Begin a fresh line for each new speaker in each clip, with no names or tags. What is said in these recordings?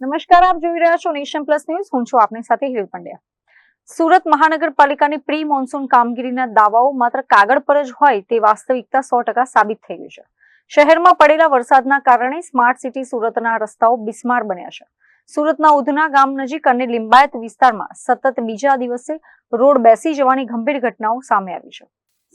નમસ્કાર, આપ જોઈ રહ્યા છો નેશન પ્લસ ન્યૂઝ. હું છું આપની સાથે હિરલ પંડ્યા. સુરત મહાનગરપાલિકાની પ્રી મોન્સૂન કામગીરીના દાવાઓ માત્ર કાગળ પર જ હોય તે વાસ્તવિકતા 100% સાબિત થઈ ગઈ છે. શહેરમાં પડેલા વરસાદના કારણે સ્માર્ટ સિટી સુરતના રસ્તાઓ બિસ્માર બન્યા છે. સુરતના ઉધના ગામ નજીક અને લિંબાયત વિસ્તારમાં સતત બીજા દિવસે રોડ બેસી જવાની ગંભીર ઘટનાઓ સામે આવી છે.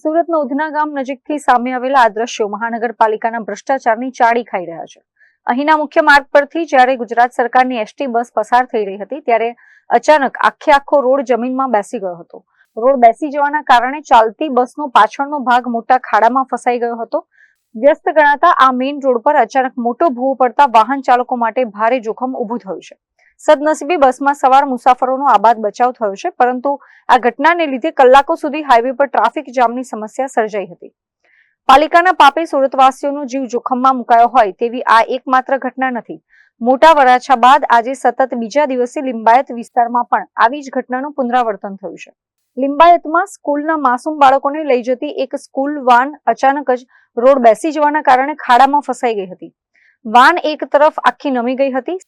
સુરતના ઉધના ગામ નજીકથી સામે આવેલા આ દ્રશ્યો મહાનગરપાલિકાના ભ્રષ્ટાચારની ચાડી ખાઈ રહ્યા છે. અહીંના મુખ્ય માર્ગ પરથી જ્યારે ગુજરાત સરકારની એસટી બસ પસાર થઈ રહી હતી ત્યારે અચાનક આખો રોડ જમીનમાં બેસી ગયો હતો. રોડ બેસી જવાના કારણે ચાલતી બસનો પાછળનો ભાગ મોટા ખાડામાં ફસાઈ ગયો હતો. વ્યસ્ત ગણાતા આ મેઇન રોડ પર અચાનક મોટો ભૂવો પડતા વાહન ચાલકો માટે ભારે જોખમ ઊભું થયું છે. સદનસીબે બસમાં સવાર મુસાફરોનો આબાદ બચાવ થયો છે, પરંતુ આ ઘટનાને લીધે કલાકો સુધી હાઈવે પર ટ્રાફિક જામની સમસ્યા સર્જાઈ હતી. પાલિકાના પાપે સુરતવાસીઓનો જીવ જોખમમાં મુકાયો હોય તેવી આ એકમાત્ર ઘટના નથી. મોટા વરાછા બાદ આજે સતત બીજા દિવસે લિંબાયત વિસ્તારમાં પણ આવી જ ઘટનાનું પુનરાવર્તન થયું છે. લિંબાયતમાં સ્કૂલના માસૂમ બાળકોને લઈ જતી એક સ્કૂલ વાન અચાનક જ રોડ બેસી જવાના કારણે ખાડામાં ફસાઈ ગઈ હતી. વાન એક તરફ આખી નમી ગઈ હતી.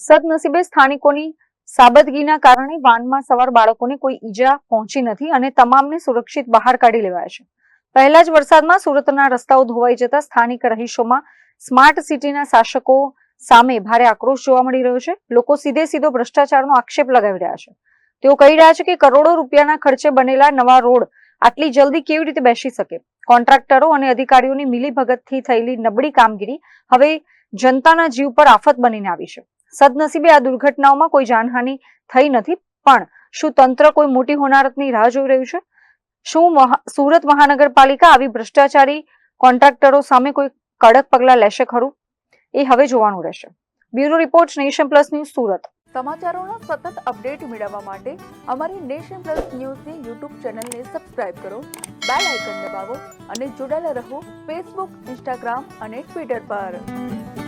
સદનસીબે સ્થાનિકોની સાબદગીના કારણે વાનમાં સવાર બાળકોને કોઈ ઈજા પહોંચી નથી અને તમામને સુરક્ષિત બહાર કાઢી લેવાયા છે. પહેલા જ વરસાદમાં સુરતના રસ્તાઓ ધોવાઈ જતા સ્થાનિક રહીશોમાં સ્માર્ટ સિટીના શાસકો સામે ભારે આક્રોશ જોવા મળી રહ્યો છે. લોકો સીધો ભ્રષ્ટાચારનો આક્ષેપ લગાવી રહ્યા છે. તેઓ કહી રહ્યા છે કે કરોડો રૂપિયાના ખર્ચે બનેલા નવા રોડ આટલી જલ્દી કેવી રીતે બેસી શકે. કોન્ટ્રાક્ટરો અને અધિકારીઓની મિલીભગતથી થયેલી નબળી કામગીરી હવે જનતાના જીવ પર આફત બનીને આવી છે. સદનસીબે આ દુર્ઘટનાઓમાં કોઈ જાનહાનિ થઈ નથી, પણ શું તંત્ર કોઈ મોટી હોનારતની રાહ જોઈ રહ્યું છે? શું સુરત મહાનગરપાલિકા આવી ભ્રષ્ટાચારી કોન્ટ્રાક્ટરો સામે કોઈ કડક પગલાં લેશે ખરું? એ હવે જોવાનું રહેશે. Bureau report, nation plus news, Surat.
સમાચારોના સતત અપડેટ મેળવવા માટે અમારી નેશન પ્લસ ન્યૂઝની યુટ્યુબ ચેનલને સબસ્ક્રાઇબ કરો, બેલ આઇકન દબાવો અને જોડાયેલા રહો ફેસબુક, ઇન્સ્ટાગ્રામ અને ટ્વિટર પર.